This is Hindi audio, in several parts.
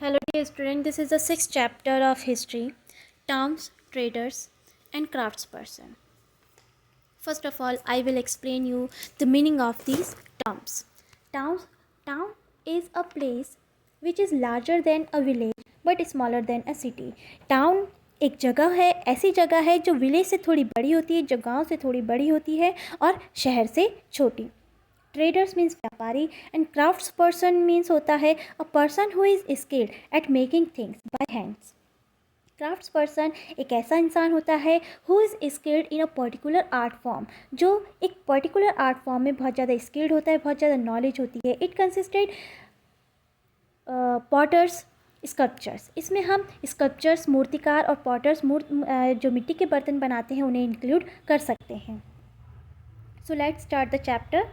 Hello dear student, this is the sixth chapter of history, towns, traders and craftsperson. First of all, I will explain you the meaning of these terms. Towns, town is a place which is larger than a village but smaller than a city. Town एक जगह है, ऐसी जगह है जो विलेज से थोड़ी बड़ी होती है, जो गांव से थोड़ी बड़ी होती है और शहर से छोटी. ट्रेडर्स मीन्स व्यापारी एंड क्राफ्ट्स पर्सन मीन्स होता है a person who is skilled eight making things by hands. Crafts person एक ऐसा इंसान होता है who is skilled in a particular art form, जो एक पर्टिकुलर आर्ट फॉर्म में बहुत ज़्यादा स्किल्ड होता है, बहुत ज़्यादा नॉलेज होती है. It consisted potters, sculptures. इसमें हम स्कल्पचर्स, मूर्तिकार और पॉटर्स जो मिट्टी के बर्तन बनाते हैं उन्हें इंक्लूड कर सकते हैं. So let's start the chapter.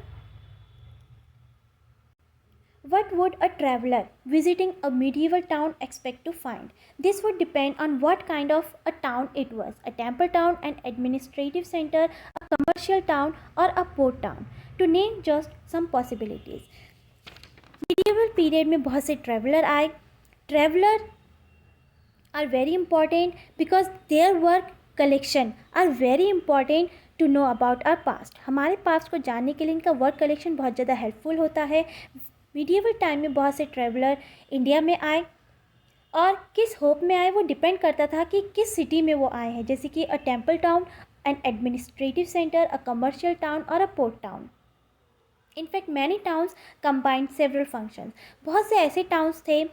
What would a traveler visiting a medieval town expect to find? This would depend on what kind of a town it was. A temple town, an administrative center, a commercial town or a port town. To name just some possibilities. Medieval period में बहुत से traveler आए. Traveler are very important because their work collection are very important to know about our past. हमारे past को जानने के लिए इनका वर्क कलेक्शन बहुत ज़्यादा हेल्पफुल होता है. मीडिएवल टाइम में बहुत से ट्रैवलर इंडिया में आए और किस होप में आए वो डिपेंड करता था कि किस सिटी में वो आए हैं, जैसे कि a temple town, an administrative centre, a commercial town और a port town. In fact many towns combined several functions. बहुत से ऐसे टाउन्स थे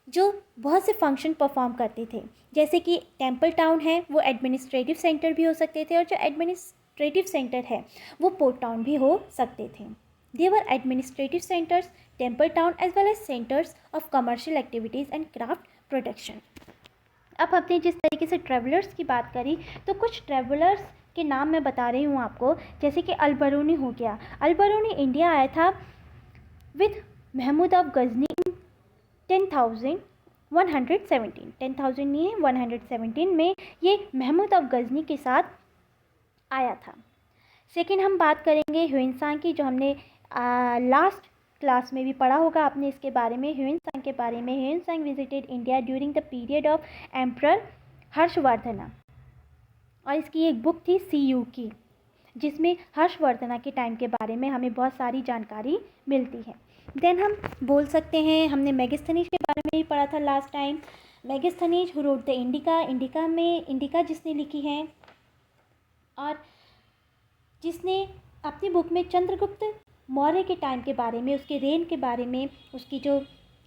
जो बहुत से फंक्शन परफॉर्म करते थे. जैसे कि टेम्पल टाउन है वो एडमिनिस्ट्रेटिव सेंटर भी हो सकते थे और जो एडमिनिस्ट्रेटिव सेंटर है वो पोर्ट टाउन भी हो सकते थे. They were administrative centers, temple town as well as centers of commercial activities and craft production. अब हमने जिस तरीके से ट्रैवलर्स की बात करी तो कुछ ट्रैवलर्स के नाम मैं बता रही हूँ आपको, जैसे कि अल-बरूनी हो गया. अल-बरूनी इंडिया आया था विद महमूद ऑफ गजनी इन 10,117. 10,000 नहीं है, 117 में ये महमूद ऑफ गजनी के साथ आया था. सेकेंड हम बात करेंगे ह्यूएन की, जो हमने लास्ट क्लास में भी पढ़ा होगा आपने इसके बारे में, ह्यूएन के बारे में. Hiuen visited India during the period of emperor Harshavardhana और इसकी एक बुक थी CU की, जिसमें हर्षवर्धना के टाइम के बारे में हमें बहुत सारी जानकारी मिलती है. देन हम बोल सकते हैं, हमने मेगास्थनीज के बारे में भी पढ़ा था last time. Megasthenes who wrote the indica. Indica में इंडिका जिसने लिखी है और जिसने अपनी बुक में चंद्रगुप्त मौर्य के टाइम के बारे में, उसके रेन के बारे में, उसकी जो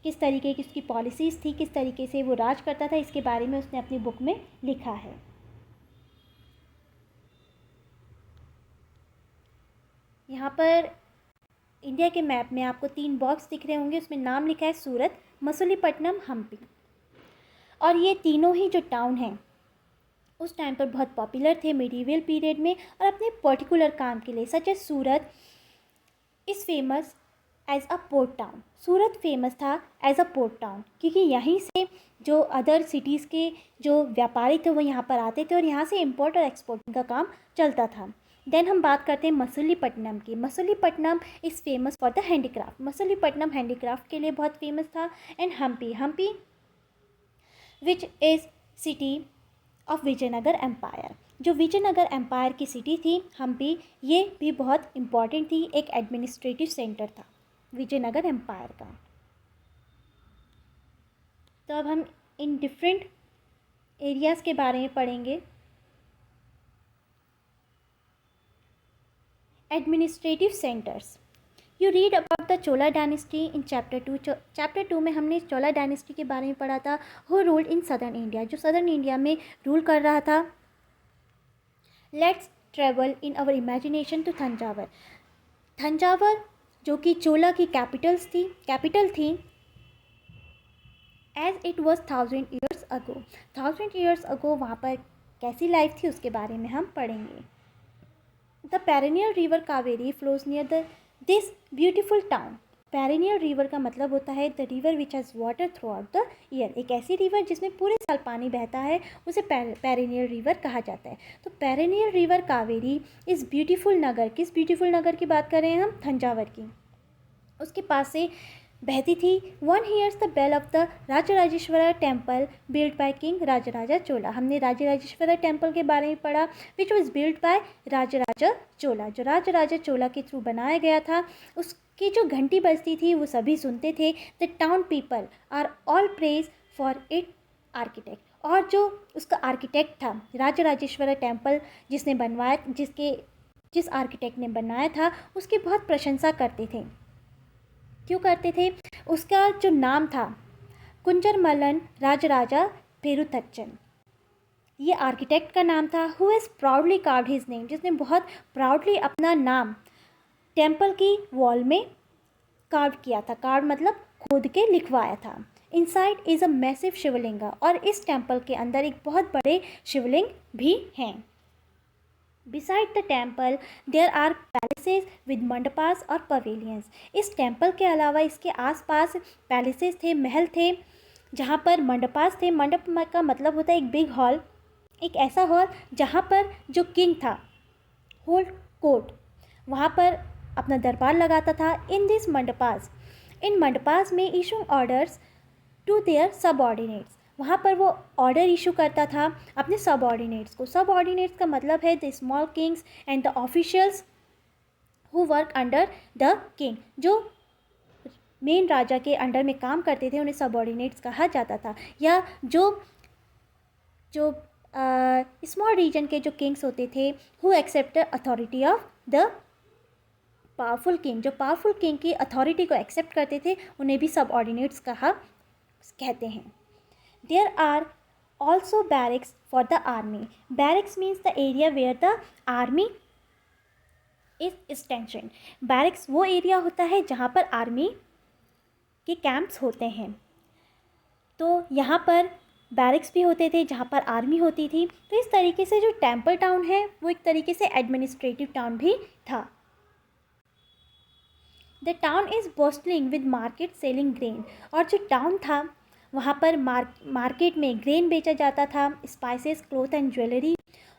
किस तरीके की उसकी पॉलिसीज़ थी, किस तरीके से वो राज करता था, इसके बारे में उसने अपनी बुक में लिखा है. यहाँ पर इंडिया के मैप में आपको 3 बॉक्स दिख रहे होंगे, उसमें नाम लिखा है सूरत, मसूलीपट्टनम, हम्पी. और ये तीनों ही जो टाउन हैं उस टाइम पर बहुत पॉपुलर थे मिडीवल पीरियड में और अपने पर्टिकुलर काम के लिए. Such as Surat is famous as a port town. Surat famous था एज अ पोर्ट टाउन क्योंकि यहीं से जो अदर सिटीज़ के जो व्यापारी थे वो यहाँ पर आते थे और यहाँ से इम्पोर्ट और एक्सपोर्टिंग का काम चलता था. देन हम बात करते हैं मसूलीपट्टनम की. Masulipatnam is famous for the handicraft. Masulipatnam handicraft के लिए बहुत फेमस था. And Hampi which is city of Vijayanagar empire. जो विजयनगर एम्पायर की सिटी थी हम्पी, ये भी बहुत इम्पॉर्टेंट थी, एक एडमिनिस्ट्रेटिव सेंटर था विजयनगर एम्पायर का. तो अब हम इन डिफरेंट एरियाज़ के बारे में पढ़ेंगे. Administrative centres. You read about the Chola dynasty in chapter 2. Chapter 2 में हमने चोला डायनेस्टी के बारे में पढ़ा था, who ruled in southern India, जो सदर्न इंडिया में रूल कर रहा था. Let's travel in our imagination to Thanjavur. Thanjavur जो कि चोला की कैपिटल थी as it was 1000 years ago. 1000 years ago वहाँ पर कैसी लाइफ थी उसके बारे में हम पढ़ेंगे. The perennial river Kaveri flows near this beautiful town. Perennial river का मतलब होता है the river which has water throughout the year. एक ऐसी रिवर जिसमें पूरे साल पानी बहता है उसे पेरिनियल रिवर कहा जाता है. तो perennial river Kaveri is beautiful nagar. किस ब्यूटीफुल नगर की बात कर रहे हैं हम? थंजावर की. उसके पास से बहती थी। One hears the bell of the Rajarajeshwara temple build by king Rajaraja Chola. हमने राजराजेश्वरा टेम्पल के बारे में पढ़ा which was build by Rajaraja Chola, जो राजराजा चोला के थ्रू बनाया गया था। उसकी जो घंटी बजती थी वो सभी सुनते थे। The town people are all praise for it architect, और जो उसका आर्किटेक्ट था राजराजेश्वरा टेम्पल जिसने बनवाया, जिस आर्किटेक्ट ने बनाया था उसकी बहुत प्रशंसा करते थे। क्यों करते थे? उसका जो नाम था कुंजरमलन राजराजा पेरुतच्चन, ये आर्किटेक्ट का नाम था। Who has proudly carved his name, जिसने बहुत प्राउडली अपना नाम टेम्पल की वॉल में कार्व किया था। कार्व मतलब खोद के लिखवाया था। Inside is a massive Shivalinga, और इस टेम्पल के अंदर एक बहुत बड़े शिवलिंग भी हैं। Beside the temple there are palaces with mandapas और पवेलियंस। इस टेम्पल के अलावा इसके आसपास पैलेसेस थे, महल थे, जहाँ पर मंडपास थे। मंडप का मतलब होता है एक बिग हॉल, एक ऐसा हॉल जहाँ पर जो किंग था होल्ड कोर्ट, वहाँ पर अपना दरबार लगाता था। इन मंडपास में issue orders to their subordinates, वहाँ पर वो ऑर्डर इशू करता था अपने सबऑर्डिनेट्स को। सबऑर्डिनेट्स का मतलब है the small Kings and the officials who work under the king. जो मेन राजा के अंडर में काम करते थे उन्हें सबऑर्डिनेट्स कहा जाता था। या जो स्मॉल रीजन के जो किंग्स होते थे who accept authority of the powerful king, जो पावरफुल किंग की अथॉरिटी को एक्सेप्ट करते थे उन्हें भी सबऑर्डिनेट्स कहते हैं। There are also barracks for the army. Barracks means the area where the army is stationed. Barracks वो एरिया होता है जहाँ पर आर्मी के कैंप्स होते हैं। तो यहाँ पर बैरिक्स भी होते थे जहाँ पर आर्मी होती थी। तो इस तरीके से जो टेम्पल टाउन है वो एक तरीके से एडमिनिस्ट्रेटिव टाउन भी था। The town is bustling with market selling grain, और जो टाउन था वहाँ पर मार्केट में ग्रेन बेचा जाता था, spices, cloth and jewellery.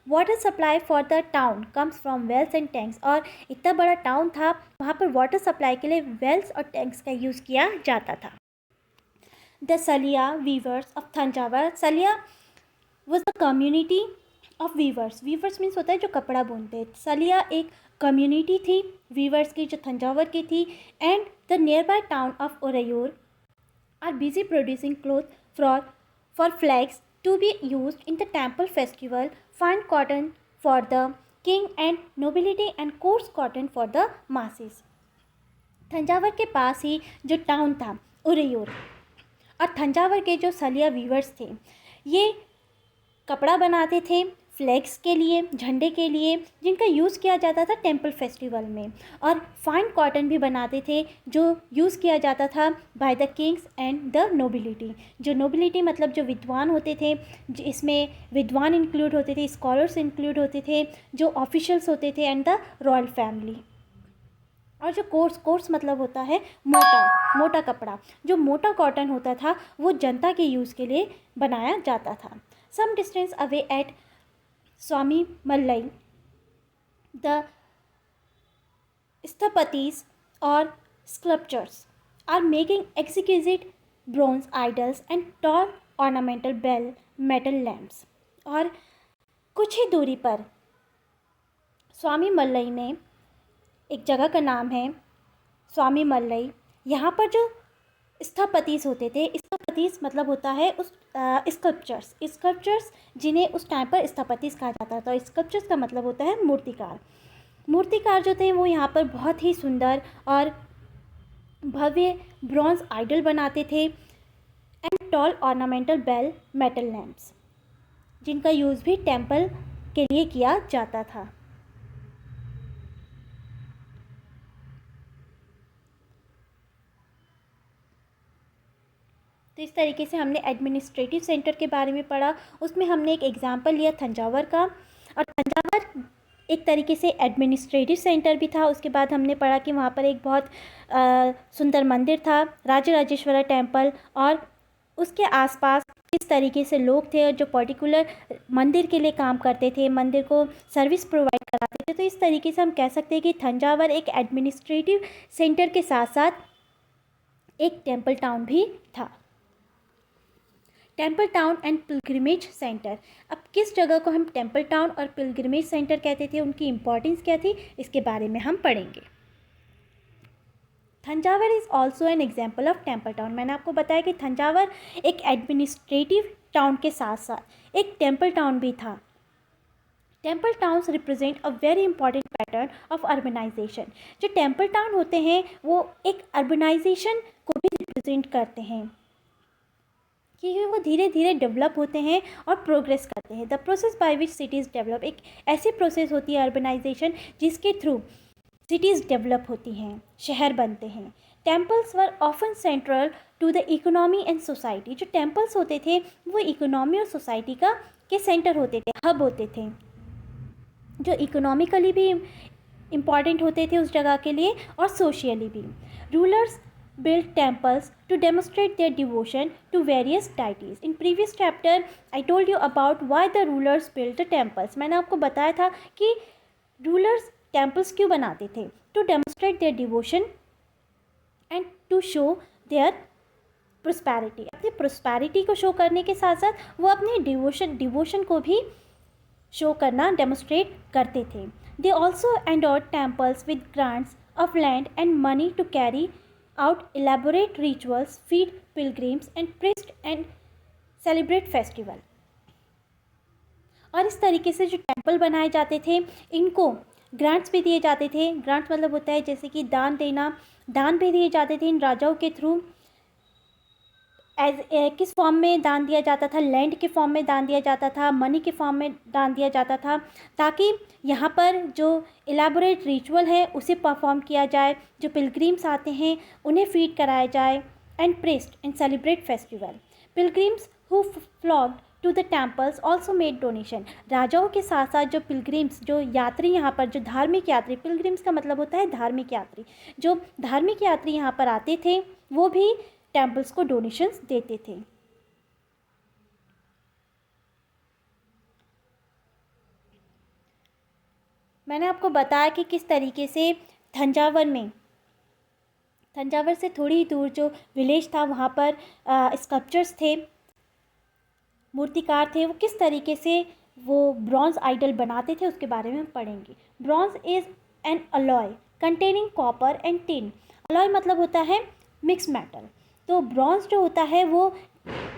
Water supply for the town comes from wells and tanks, और इतना बड़ा टाउन था वहाँ पर वाटर सप्लाई के लिए वेल्स और टैंक्स का यूज़ किया जाता था। द सलिया viewers of Thanjavur. Saliya was the community of weavers. Weavers means होता है जो कपड़ा बुनते। सलिया एक कम्युनिटी थी वीवर्स की जो थंजावर की थी। And the nearby town of Oraiyur are busy producing cloth for flags to be used in the temple festival, fine cotton for the king and nobility and coarse cotton for the masses. थंजावर के पास ही जो टाउन था उरैयूर, और थंजावर के जो सलिया वीवर्स थे ये कपड़ा बनाते थे फ्लैग्स के लिए, झंडे के लिए, जिनका यूज़ किया जाता था टेम्पल फेस्टिवल में। और फाइन कॉटन भी बनाते थे जो यूज़ किया जाता था by the Kings and the nobility. जो नोबिलिटी मतलब जो विद्वान होते थे, इसमें विद्वान इंक्लूड होते थे, स्कॉलर्स इंक्लूड होते थे, जो ऑफिशियल्स होते थे एंड द रॉयल फैमिली। और जो कोर्स मतलब होता है मोटा कपड़ा। जो मोटा कॉटन होता था वो जनता के यूज़ के लिए बनाया जाता था। Some distance away at Swamimalai the sthapatis और sculptures are making exquisite bronze idols and tall ornamental bell metal lamps. और कुछ ही दूरी पर स्वामी मल्लई में एक जगह का नाम है स्वामी मल्लई। यहाँ पर जो स्थपतिस होते थे, स्थपतिस मतलब होता है उस स्कल्पचर्स जिन्हें उस टाइम पर स्थपतिस कहा जाता था। स्कल्पचर्स का मतलब होता है मूर्तिकार जो थे वो यहाँ पर बहुत ही सुंदर और भव्य ब्रॉन्ज आइडल बनाते थे and tall ornamental bell metal lamps, जिनका यूज़ भी टेम्पल के लिए किया जाता था। तो इस तरीके से हमने एडमिनिस्ट्रेटिव सेंटर के बारे में पढ़ा। उसमें हमने एक एग्जांपल लिया थंजावर का, और थंजावर एक तरीके से एडमिनिस्ट्रेटिव सेंटर भी था। उसके बाद हमने पढ़ा कि वहाँ पर एक बहुत सुंदर मंदिर था राजराजेश्वरा टेम्पल, और उसके आसपास किस तरीके से लोग थे जो पर्टिकुलर मंदिर के लिए काम करते थे, मंदिर को सर्विस प्रोवाइड कराते थे। तो इस तरीके से हम कह सकते हैं कि थंजावर एक एडमिनिस्ट्रेटिव सेंटर के साथ साथ एक टेम्पल टाउन भी था। Temple town and pilgrimage centre. अब किस जगह को हम टेम्पल टाउन और पिलग्रिमेज सेंटर कहते थे, उनकी इंपॉर्टेंस क्या थी, इसके बारे में हम पढ़ेंगे। Thanjavur is also an example of temple town. मैंने आपको बताया कि थंजावर एक एडमिनिस्ट्रेटिव टाउन के साथ साथ एक टेम्पल टाउन भी था। Temple towns represent a very important pattern of urbanisation. जो टेम्पल टाउन होते हैं वो एक अर्बनाइजेशन को भी रिप्रेजेंट करते हैं, क्योंकि वो धीरे धीरे डेवलप होते हैं और प्रोग्रेस करते हैं। The process by which cities develop, एक ऐसी प्रोसेस होती है अर्बनाइजेशन जिसके थ्रू सिटीज़ डेवलप होती हैं, शहर बनते हैं। Temples were often central to the economy and society. जो टेम्पल्स होते थे वो इकोनॉमी और सोसाइटी का के सेंटर होते थे, हब होते थे, जो इकोनॉमिकली भी इम्पॉर्टेंट होते थे उस जगह के लिए और सोशली भी। Rulers built temples to demonstrate their devotion to various deities. In previous chapter, I told you about why the rulers built the temples. मैंने आपको बताया था कि rulers temples क्यों बनाते थे, to demonstrate their devotion and to show their prosperity. अपनी prosperity को show करने के साथ साथ वो अपने devotion को भी show करना demonstrate करते थे. They also endowed temples with grants of land and money to carry out elaborate rituals, feed pilgrims and priest and celebrate festival. और इस तरीके से जो टेम्पल बनाए जाते थे इनको ग्रांट्स भी दिए जाते थे। ग्रांट्स मतलब होता है जैसे कि दान देना, दान भी दिए जाते थे इन राजाओं के थ्रू। किस फॉर्म में दान दिया जाता था, लैंड के फॉर्म में दान दिया जाता था, मनी के फॉर्म में दान दिया जाता था, ताकि यहाँ पर जो इलेबोरेट रिचुअल है उसे परफॉर्म किया जाए, जो पिलग्रिम्स आते हैं उन्हें फीड कराया जाए, and priest and celebrate festival. Pilgrims who flocked to the temples also made donation. राजाओं के साथ साथ जो पिलग्रिम्स, जो यात्री यहाँ पर, जो धार्मिक यात्री, पिलग्रिम्स का मतलब होता है धार्मिक यात्री, जो धार्मिक यात्री यहाँ पर आते थे वो भी टेम्पल्स को डोनेशंस देते थे। मैंने आपको बताया कि किस तरीके से तंजावर से थोड़ी दूर जो विलेज था वहाँ पर स्कल्पचर्स थे, मूर्तिकार थे, वो किस तरीके से वो ब्रॉन्ज आइडल बनाते थे उसके बारे में हम पढ़ेंगे। Bronze is an alloy containing copper and tin. Alloy मतलब होता है मिक्स मेटल। तो ब्रॉन्ज जो होता है वो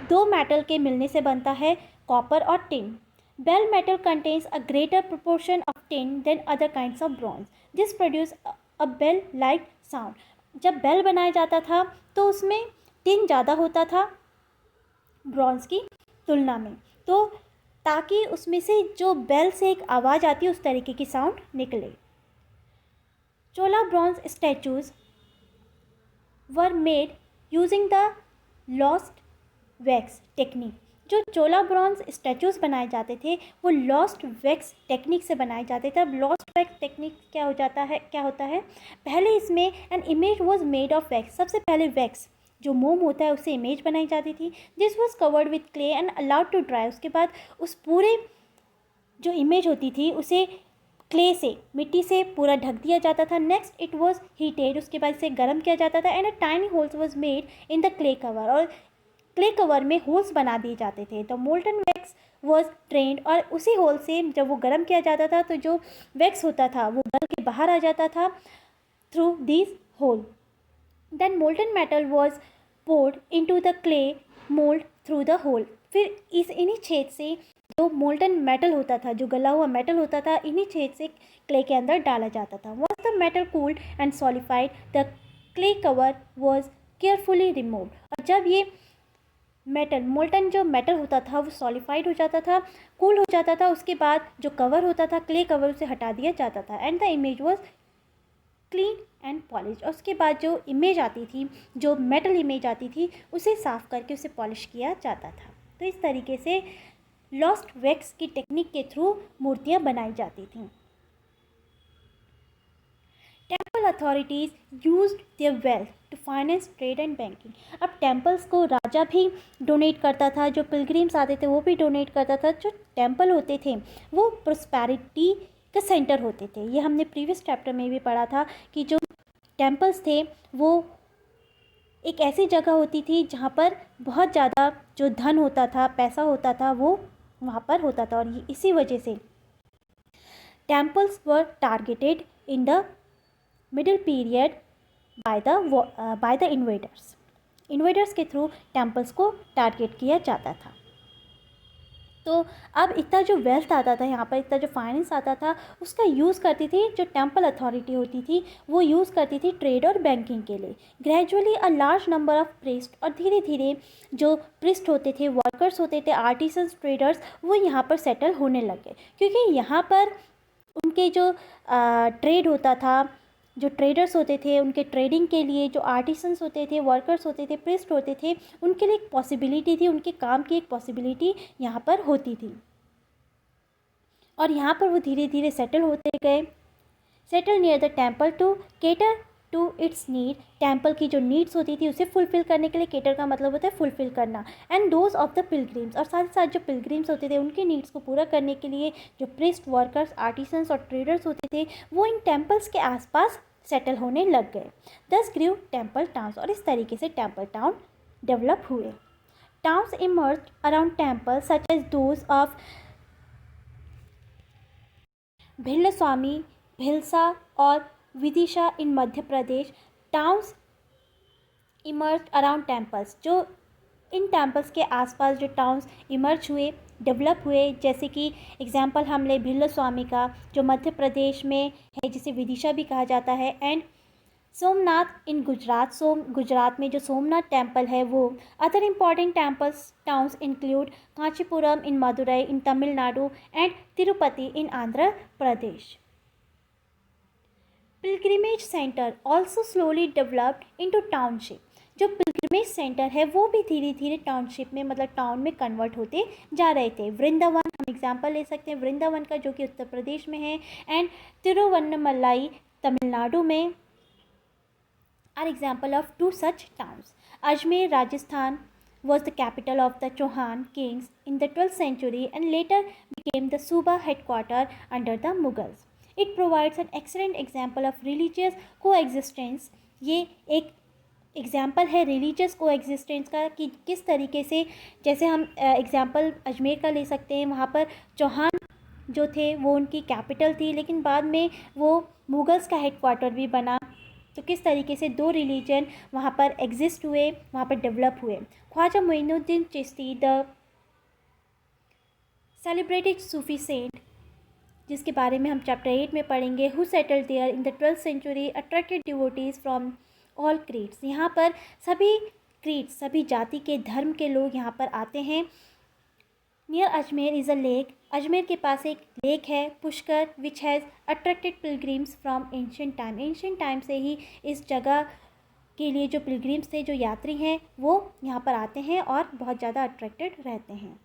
दो मेटल के मिलने से बनता है, कॉपर और tin. Bell metal contains a greater proportion of tin than other kinds of bronze. This produce a bell like sound. जब बेल बनाया जाता था तो उसमें टिन ज़्यादा होता था ब्रॉन्ज की तुलना में, तो ताकि उसमें से जो बेल से एक आवाज़ आती है उस तरीके की साउंड निकले। Chola bronze statues were made using the lost wax technique. जो चोला ब्रॉन्ज स्टैचूज बनाए जाते थे वो लॉस्ट वैक्स टेक्निक से बनाए जाते थे। अब लॉस्ट वैक्स टेक्निक क्या होता है, पहले इसमें an image was made of wax. सबसे पहले वैक्स जो मोम होता है उससे इमेज बनाई जाती थी। This was covered with clay and allowed to dry. उसके बाद उस पूरे जो इमेज होती थी उसे क्ले से, मिट्टी से पूरा ढक दिया जाता था। नेक्स्ट इट वॉज हीटेड, उसके बाद इसे गर्म किया जाता था। And a tiny holes was made in the clay cover, और क्ले कवर में होल्स बना दिए जाते थे। तो मोल्टन वैक्स वॉज ट्रेंड, और उसी होल से जब वो गर्म किया जाता था तो जो वैक्स होता था वो गल के बाहर आ जाता था through this hole. Then molten metal was poured into the clay mould through the hole. फिर इन्हीं छेद से जो मोल्टन मेटल होता था, जो गला हुआ मेटल होता था, इन्हीं छेद से क्ले के अंदर डाला जाता था। Once the metal cooled and solidified the clay cover was carefully removed. और जब ये मेटल, मोल्टन जो मेटल होता था वो सॉलिफाइड हो जाता था, कूल हो जाता था, उसके बाद जो कवर होता था क्ले कवर उसे हटा दिया जाता था। And the image was clean and polish. और उसके बाद जो इमेज आती थी, जो मेटल इमेज आती थी, उसे साफ़ करके उसे पॉलिश किया जाता था। तो इस तरीके से लॉस्ट वैक्स की टेक्निक के थ्रू मूर्तियाँ बनाई जाती थीं। Temple authorities used their wealth to finance trade and banking. अब टेम्पल्स को राजा भी डोनेट करता था, जो पिलग्रिम्स आते थे वो भी डोनेट करता था। जो टेम्पल होते थे वो प्रोस्पैरिटी का सेंटर होते थे। ये हमने प्रीवियस चैप्टर में भी पढ़ा था कि जो टेम्पल्स थे वो एक ऐसी जगह होती थी जहाँ पर बहुत ज़्यादा जो धन होता था, पैसा होता था, वो वहाँ पर होता था। और इसी वजह से temples were targeted in the middle period by the invaders के थ्रू टेम्पल्स को टारगेट किया जाता था। तो अब इतना जो वेल्थ आता था यहाँ पर, इतना जो फाइनेंस आता था, उसका यूज़ करती थी जो टेम्पल अथॉरिटी होती थी, वो यूज़ करती थी ट्रेड और बैंकिंग के लिए। Gradually a large number of priest, और धीरे धीरे जो प्रिस्ट होते थे, वर्कर्स होते थे, आर्टिसंस, ट्रेडर्स, वो यहाँ पर सेटल होने लगे, क्योंकि यहाँ पर उनके जो ट्रेड होता था, जो ट्रेडर्स होते थे, उनके ट्रेडिंग के लिए जो आर्टिसंस होते थे, वर्कर्स होते थे, प्रिस्ट होते थे, उनके लिए एक पॉसिबिलिटी थी, उनके काम की एक पॉसिबिलिटी यहाँ पर होती थी। और यहाँ पर वो धीरे धीरे सेटल होते गए, settle near the temple to cater to its need. टेम्पल की जो नीड्स होती थी उसे फुलफ़िल करने के लिए, केटर का मतलब होता है फुलफ़िल करना, and those of the pilgrims, और साथ ही साथ जो पिलग्रिम्स होते थे उनकी नीड्स को पूरा करने के लिए जो प्रिस्ट, वर्कर्स, आर्टिसंस और ट्रेडर्स होते थे, वो इन टेम्पल्स के आसपास सेटल होने लग गए। दस ग्रीव टेम्पल टाउन्स, और इस तरीके से टेम्पल टाउन डेवलप हुए। Towns emerge around temple such as those of Bhillaswami, Bhilsa और Vidisha in Madhya Pradesh. Towns emerge around temples, जो इन टेम्पल्स के आसपास जो टाउन्स इमर्ज हुए, डेवलप हुए, जैसे कि एग्जाम्पल हम ले भिल्लस्वामी का, जो मध्य प्रदेश में है, जिसे विदिशा भी कहा जाता है, एंड सोमनाथ इन गुजरात, गुजरात में जो सोमनाथ टेम्पल है वो। Other important temples towns include Kanchipuram in Madurai in Tamil Nadu and Tirupati in Andhra Pradesh. Pilgrimage centre also slowly developed into township. जो पिलग्रिमेज सेंटर है वो भी धीरे धीरे टाउनशिप में, मतलब टाउन में कन्वर्ट होते जा रहे थे। वृंदावन हम एग्जाम्पल ले सकते हैं वृंदावन का, जो कि उत्तर प्रदेश में है, एंड तिरुवन्नमलाई तमिलनाडु में are example of two such towns. Ajmer Rajasthan was the capital of the Chauhan kings in the 12th century and later became the Suba headquarter under the Mughals. It provides an excellent example of religious coexistence. ये एक एग्जाम्पल है रिलीजियस कोएग्जिस्टेंस का, कि किस तरीके से, जैसे हम एग्जाम्पल अजमेर का ले सकते हैं, वहाँ पर चौहान जो थे वो उनकी कैपिटल थी, लेकिन बाद में वो मुगल्स का हेडक्वार्टर भी बना। तो किस तरीके से दो रिलीजन वहाँ पर एग्जिस्ट हुए, वहाँ पर डेवलप हुए। Khwaja Moinuddin Chishti, the celebrated Sufi saint, जिसके बारे में हम चैप्टर 8 में पढ़ेंगे, who settled there in the 12th century, attracted devotees from all creeds. यहाँ पर सभी क्रीड्स, सभी जाति के, धर्म के लोग यहाँ पर आते हैं। Near Ajmer is a lake, Ajmer के पास एक लेक है Pushkar, which has attracted pilgrims from ancient time. Ancient time से ही इस जगह के लिए जो पिलग्रिम्स थे, जो यात्री हैं, वो यहाँ पर आते हैं और बहुत ज़्यादा अट्रैक्टेड रहते हैं।